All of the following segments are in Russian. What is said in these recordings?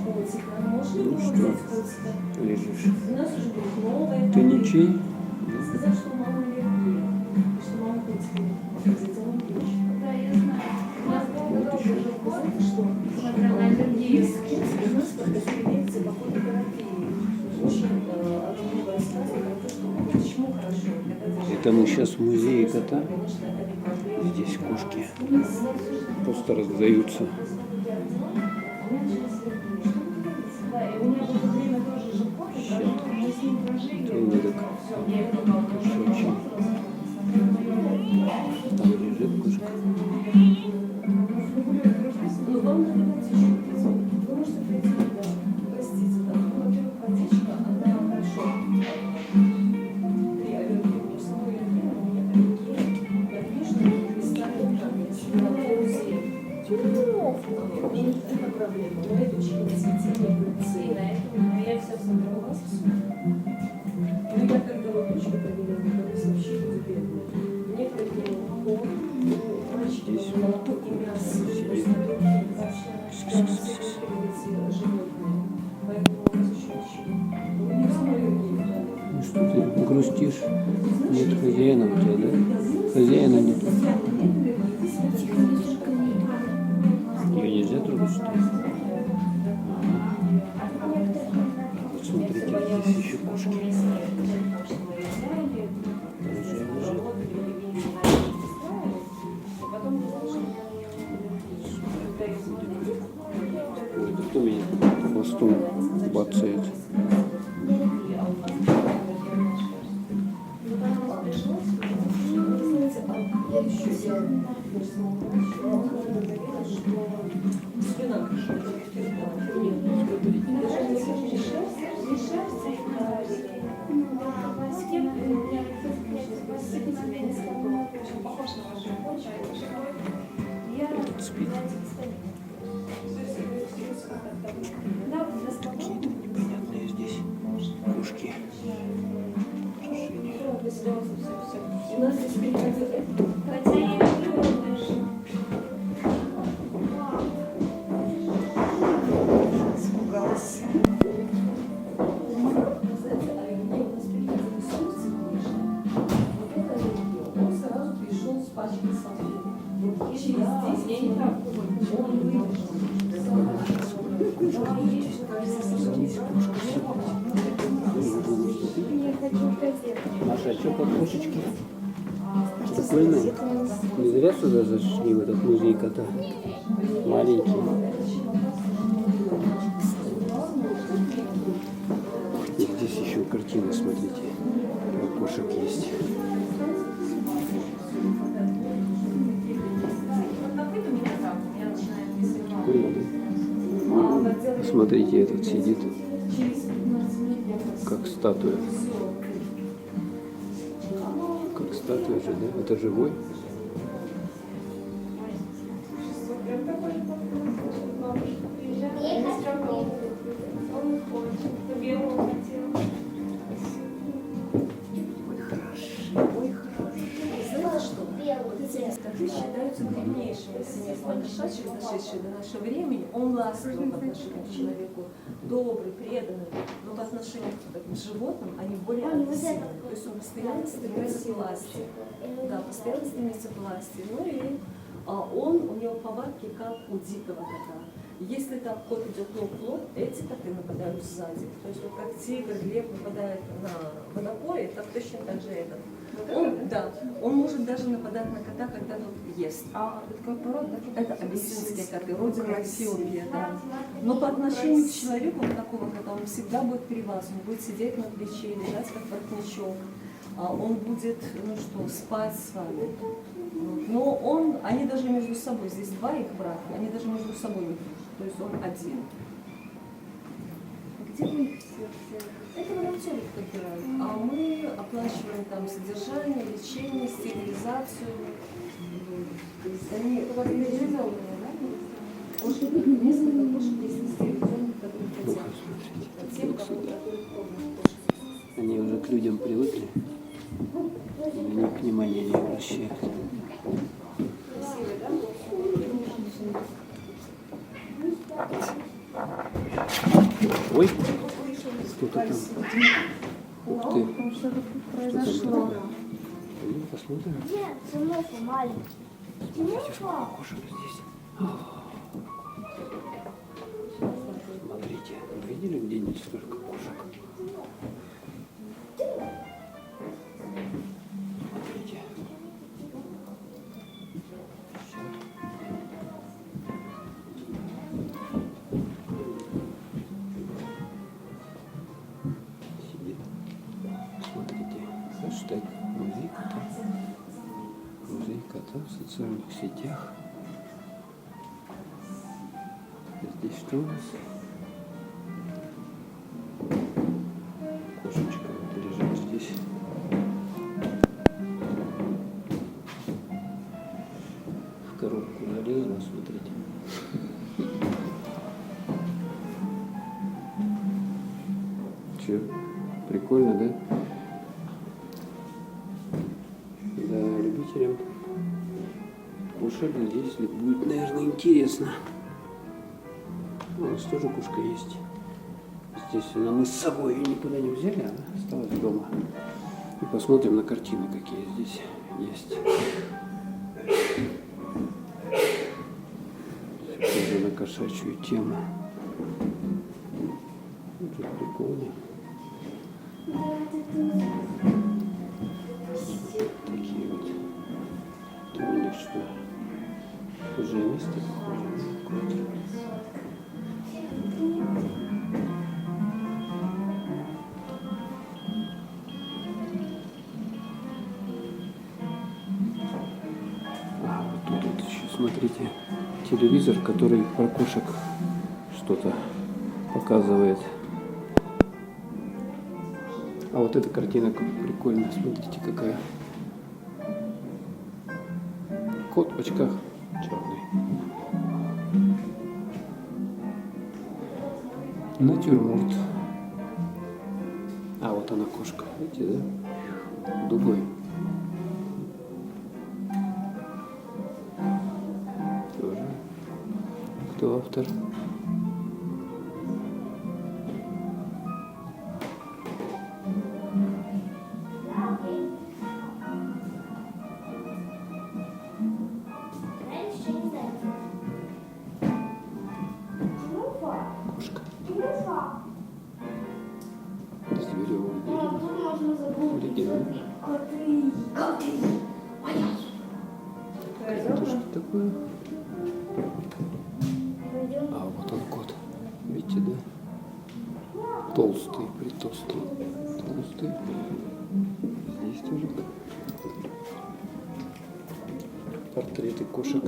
Ну что, лежишь? Ты ничей? Сказать, что у мамы аллергия, и что мама котики взяла ключ. Да, я знаю. У нас дома уже знаете что? Смотря на аллергию. У нас проходили лекции по фототерапии. Очень особливая сказка про то, что почему хорошо. Это мы сейчас в музее кота. Здесь кошки просто раздаются. Трудно так. Очень. Там лежит кошка. Ну, вам надо найти что-то. Вы можете прийти, да. Простите, да. Ну, во-первых, водичка, она хорошо. При аллергии, у меня самой аллергия, у меня аллергия. Подвижные кристаллы, там, я всегда в музее. Это проблема. Но это очень цветение пыльцы. И на этом я вся собралась. Ну, я когда выключу, проверяю, когда вообще люди бедные. Мне проверяю молоко, мальчики, молоко и мясо. То есть вообще животные. Поэтому у нас еще ничего. У них самой аллергия. Ну что ты грустишь? Нет хозяина у тебя, да? Хозяина нет. Ее нельзя трогать, что ли? Вот смотрите, здесь еще кошки. Кто меня хвостом бацает? Спит. Какие-то непонятные здесь кошки. У нас здесь приходил хотя я люблю испугалась. Он сразу пришел с пачкой салфеток. Через 10 дней он выбежал. Маша, а что по кошечке? Прикольно. Не зря сюда зашли, в этот музей кота. Маленький. И здесь еще картины, смотрите. Про кошек есть. Прикольно, да? Смотрите, этот сидит как статуя. Как статуя же, да? Это живой? Коты считаются древнейшими семейством кошачьих, дошедшие до нашего времени. Он ласковый по отношению к человеку, добрый, преданный, но по отношению к животным они более агрессивны. То есть он постоянно стремится к власти. Да, постоянно стремится к власти. Ну и у него повадки, как у дикого кота. Если там кот идет лоб в лоб, эти коты нападают сзади. То есть вот как тигр, лев нападает на водопое, так точно так же этот. Он может даже нападать на кота, когда тот ест. А это какой пород? Это абиссинские коты, родина Эфиопия, да. Но по отношению к человеку вот такого кота он всегда будет при вас, он будет сидеть на плече, лежать как воротничок, он будет, спать с вами. Но они даже между собой, здесь два их брата, они даже между собой не дружат, то есть он один. Где вы их все? Это волонтеры подбирают, а мы оплачиваем там содержание, лечение, стерилизацию. То есть они Стерилизованные, да? кошки, несколько кошек есть стерилизованных, которые хотят. А тем, которые кошек. Они уже к людям привыкли. Они внимания не обращают. Красивый, да? Ой, что-то там. Ух ты. Там что-то Что там произошло. такое? Ну, посмотрим. Нет, Тимофа маленький. Смотрите, сколько кошек здесь. Смотрите, вы видели где-нибудь столько кошек? Смотрите. Сидит. Смотрите, хэштег музей кота. Музей кота в социальных сетях. Здесь что у нас? Кошечка вот лежит здесь. В коробку залезла, смотрите. Че, прикольно, да? Да, любителям кошек здесь будет, наверное, интересно. У нас тоже кошка есть. Естественно, мы с собой ее никуда не взяли, она осталась дома. И посмотрим на картины, какие здесь есть. Тоже на кошачью тему. Тут прикольно. Такие вот. Там у них что? Тоже место похоже. Тут еще, смотрите, телевизор, который про кошек что-то показывает. А вот эта картина прикольная, смотрите, какая. Кот в очках черный. Натюрморт. А вот она кошка, видите, да? Дугой. Тоже. Кто автор? Кошка. Зверевое дерево. Оригинал. Это что такое? А, вот он кот. Видите, да? Толстый, притолстый. Толстый. Здесь тоже портреты кошек.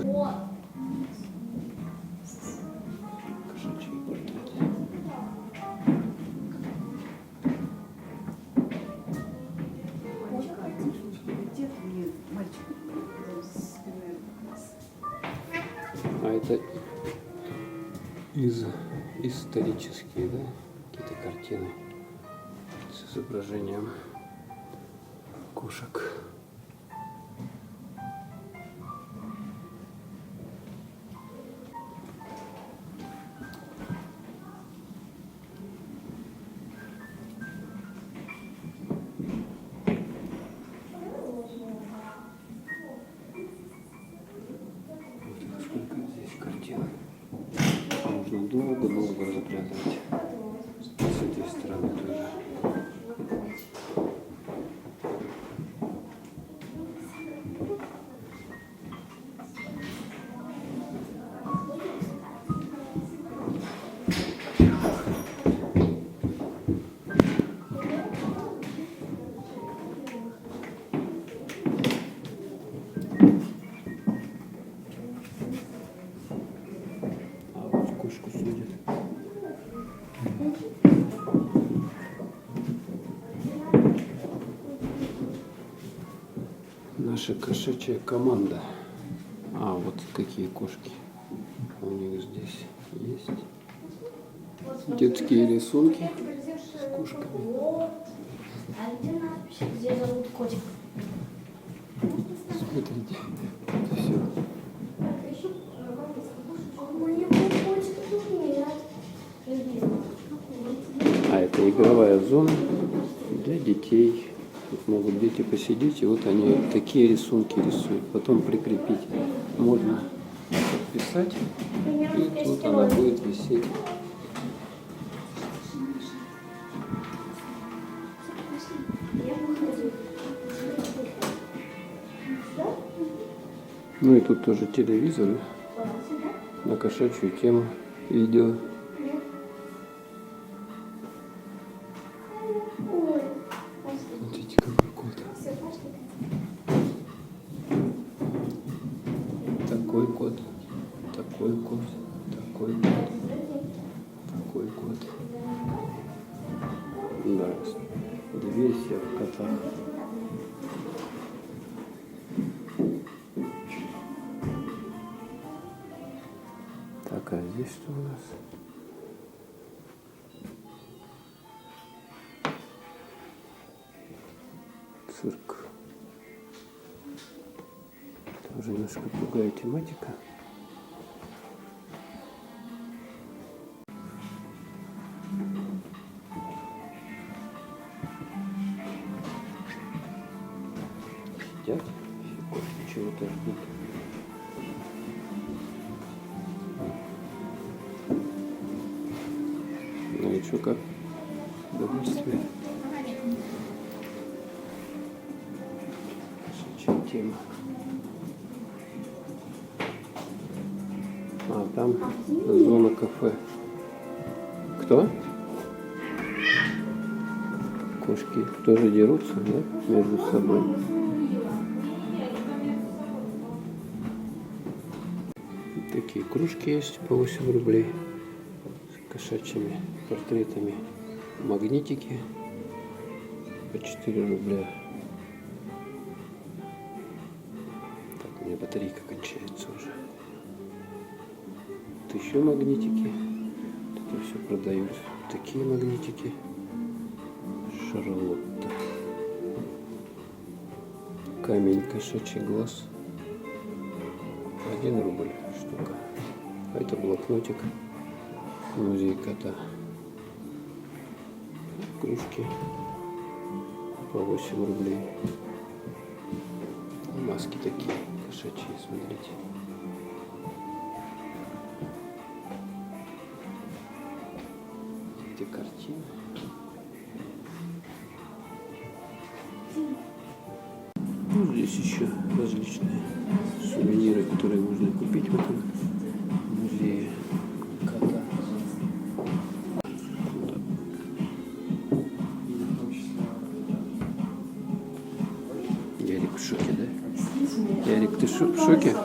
Кошачьи портреты. А это из исторические, да, какие-то картины с изображением кошек. Вот сколько здесь картин. Нужно долго-долго разглядывать. С этой стороны тоже. А вот кошку судят. Наша кошачья команда. А, вот какие кошки у них здесь есть. Детские рисунки с кошками. А где надпись, где зовут котик? Смотрите, это все. У него котик тут нет. это игровая зона для детей. Тут могут дети посидеть, и вот они такие рисунки рисуют. Потом прикрепить можно подписать, и тут она будет висеть. Ну и тут тоже телевизоры на кошачью тему, видео. Смотрите, какой кот. Такой кот, такой кот, такой кот, такой кот. Да, две все в котах. Так, а здесь что у нас? Цирк. Тоже немножко другая тематика. Сидят, чего-то ждут. Ну и что, как? Удовольствие. Кошачья тема. А, там зона кафе. Кто? Кошки тоже дерутся, да, между собой. Такие кружки есть по 8 рублей с кошачьими портретами. Магнитики по 4 рубля. Так, у меня батарейка кончается уже. Вот еще магнитики. Тут все продают. Такие магнитики. Шарлотта. Камень кошачий глаз. 1 рубль штука. А это блокнотик. Музей кота. Кружки по 8 рублей. И маски такие кошачьи, смотрите. Эти картины. Ну, здесь еще различные сувениры, которые можно купить в этом музее кота. Ярик в шоке, да? Ярик, ты в шоке?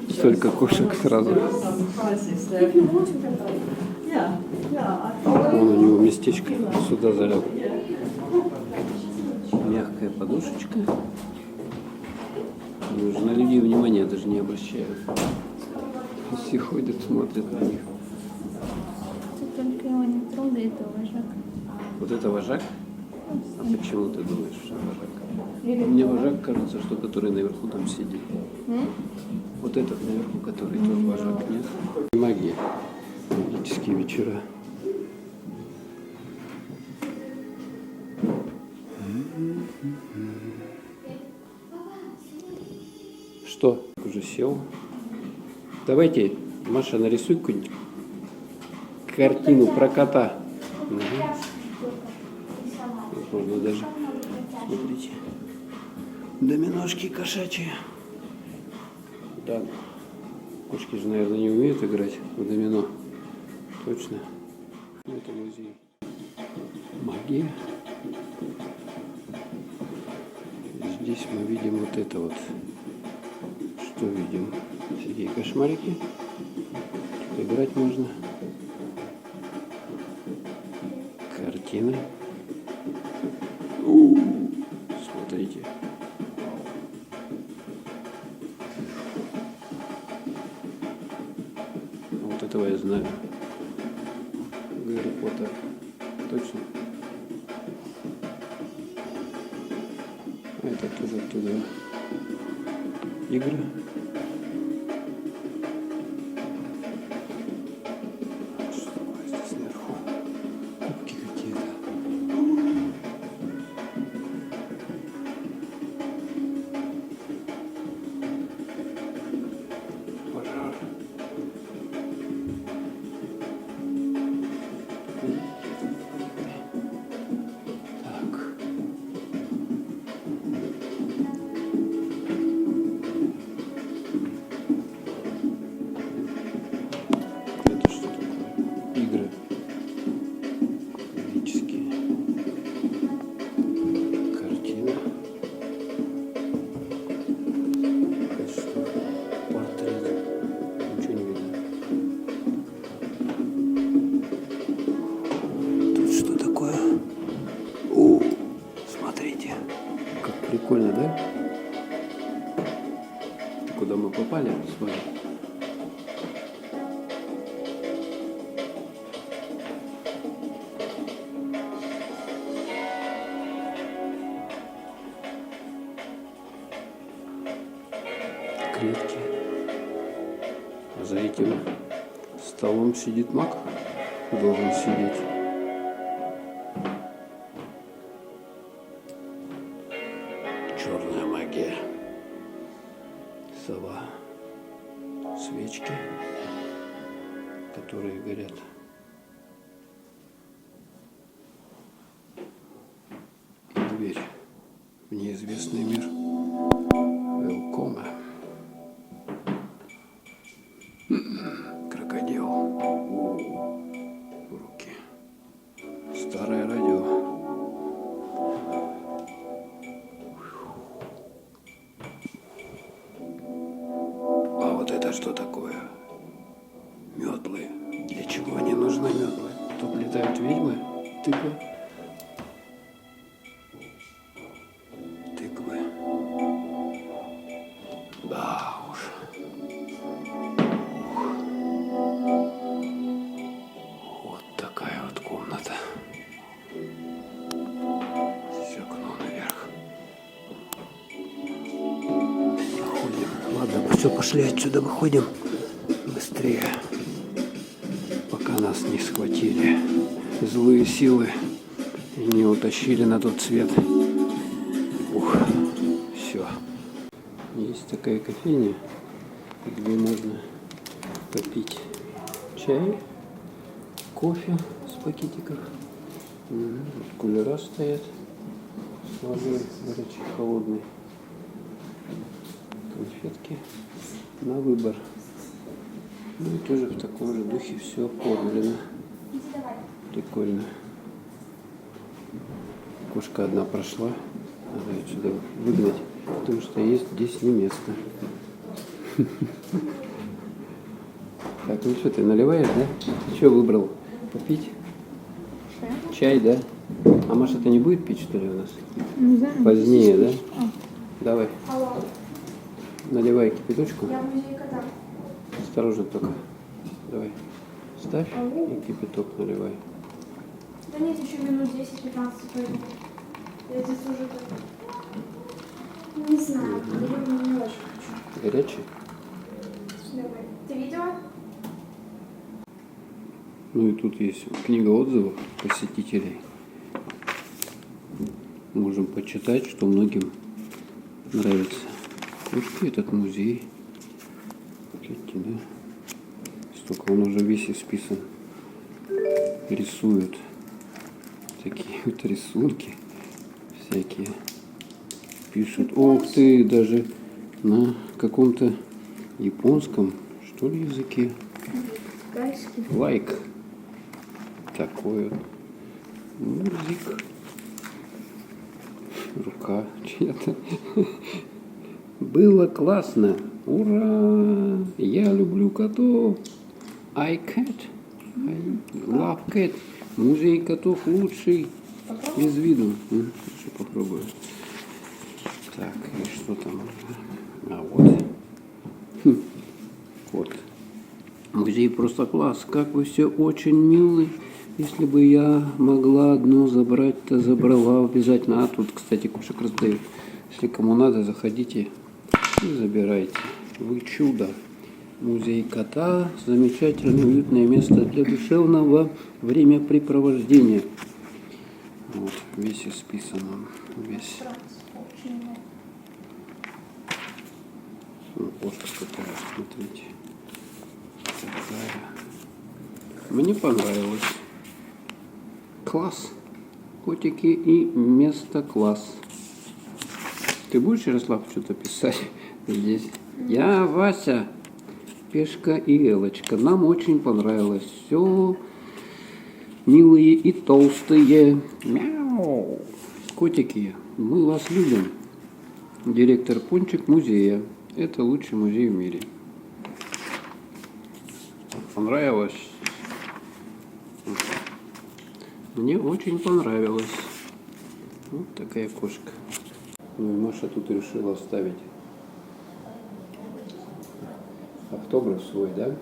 Столько кошек сразу. Вон у него местечко, сюда залег. Мягкая подушечка. Они уже на людей внимания даже не обращают. Все ходят, смотрят на них. Только его не трогает, это вожак. Вот это вожак? А почему ты думаешь, что вожак? Мне вожак кажется, что который наверху там сидит. Вот этот наверху, который тоже вожак, нет? Магия. Магические вечера. Что? Уже сел. Давайте, Маша, нарисуй какую-нибудь картину про кота. Угу. Вот можно даже, смотрите, доминошки кошачьи. Да, кошки же, наверное, не умеют играть в домино. Точно. Это музей. Магия. Здесь мы видим вот это вот. Что видим? Всякие кошмарики. Тут играть можно. Картины. Смотрите. Вот этого я знаю. Гарри Поттер. Точно. А это тоже оттуда. Игры. Что такое здесь наверху? Кубки какие-то. Прикольно, да? Куда мы попали с вами? Клетки. А за этим столом сидит маг. Должен сидеть. Черная магия. Сова. Свечки, которые горят. И дверь в неизвестный мир. Велкома. Крокодил. Руки. Старое радио. А вот это что такое? Метлы. Для чего они нужны, метлы? Тут летают ведьмы? Тыквы? Тыквы. Да уж. Вот такая вот комната. Здесь окно наверх. Проходим. Ладно, все, пошли отсюда, выходим. Быстрее. Пока нас не схватили злые силы и не утащили на тот свет. Ух, все. Есть такая кофейня, где можно попить чай, кофе с пакетиков. Кулера стоят с водой горячей, холодной. Конфетки на выбор. Ну и тоже в таком же духе все оформлено. Прикольно. Кошка одна прошла. Надо отсюда выгнать, потому что есть здесь не место. Так, ну что, ты наливаешь, да? Ты что выбрал? Попить? Чай, да? А Маша-то не будет пить, что ли, у нас? Не знаю. Позднее, да? Давай. Наливай кипяточку. Я в музее кота. Осторожно только. Давай. Ставь и кипяток наливай. Да нет, еще минут 10-15 пойду. Я здесь уже не знаю, наверное, не очень хочу. Горячий? Давай. Ты видела? Ну и тут есть книга отзывов посетителей. Можем почитать, что многим нравится. Кружки, этот музей. Видите, да? Столько он уже весь исписан. Рисуют такие вот рисунки всякие. Пишут. Ох ты, даже на каком-то японском, что ли, языке. Китайский. Лайк. Такой вот. Музик. Рука чья-то. Было классно. Ура! Я люблю котов. I cat. I love cat. Музей котов лучший из виду. Еще попробую. Так, и что там? А вот. Вот. Музей просто класс. Как вы все очень милы. Если бы я могла одно забрать, то забрала обязательно. А тут, кстати, кошек раздают. Если кому надо, заходите и забирайте. Вы чудо. Музей кота. Замечательное, уютное место для душевного времяпрепровождения. Вот, весь исписан он. Весь. Вот какая, смотрите. Такая. Мне понравилось. Класс. Котики и место класс. Ты будешь, Ярослав, что-то писать здесь? Я Вася, Пешка и Элочка. Нам очень понравилось. Все милые и толстые. Мяу. Котики, мы вас любим. Директор Пончик музея. Это лучший музей в мире. Понравилось? Мне очень понравилось. Вот такая кошка. Ну и Маша тут решила вставить автограф свой, да?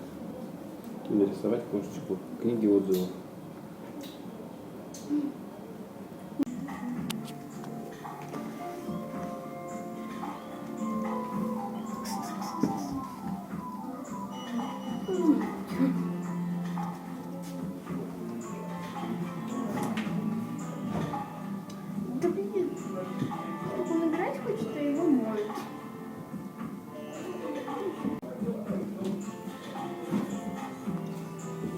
И нарисовать кошечку книги отзывов. Да блин, как он играть хочет, а его моют.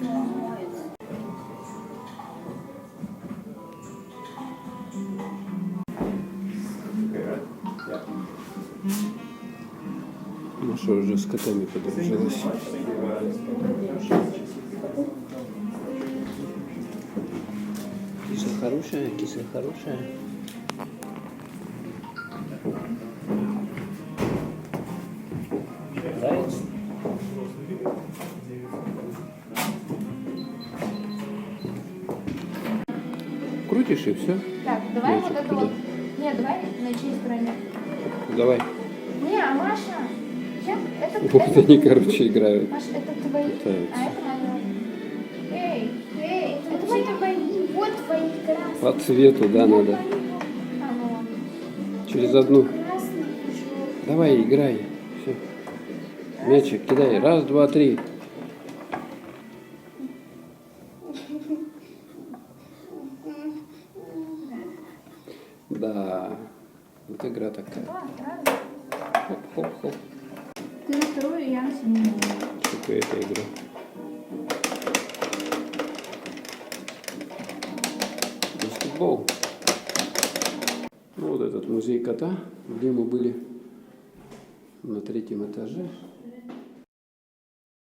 Он моется. Маша уже с котами подружилась. Киса хорошая, киса хорошая. Нравится? Крутишь и все. Так, давай Мячик вот это туда. вот. Нет, давай на чьей стороне. Давай. Не, а Маша. Сейчас это, Вот они, короче, играют. Маша, это твои, Пытаются. а это моя. Эй, Это мои твои. Вот твои красные. По цвету, да, надо. а ну ладно. Через одну. Красный и желтый. Давай, играй. Все. Мячик кидай. Раз, два, три. Да. Вот игра такая. Хоп-хоп-хоп. Ты на вторую, я на седьмую. Какая-то игра. Баскетбол. Ну, вот этот музей кота, где мы были на 3-м этаже.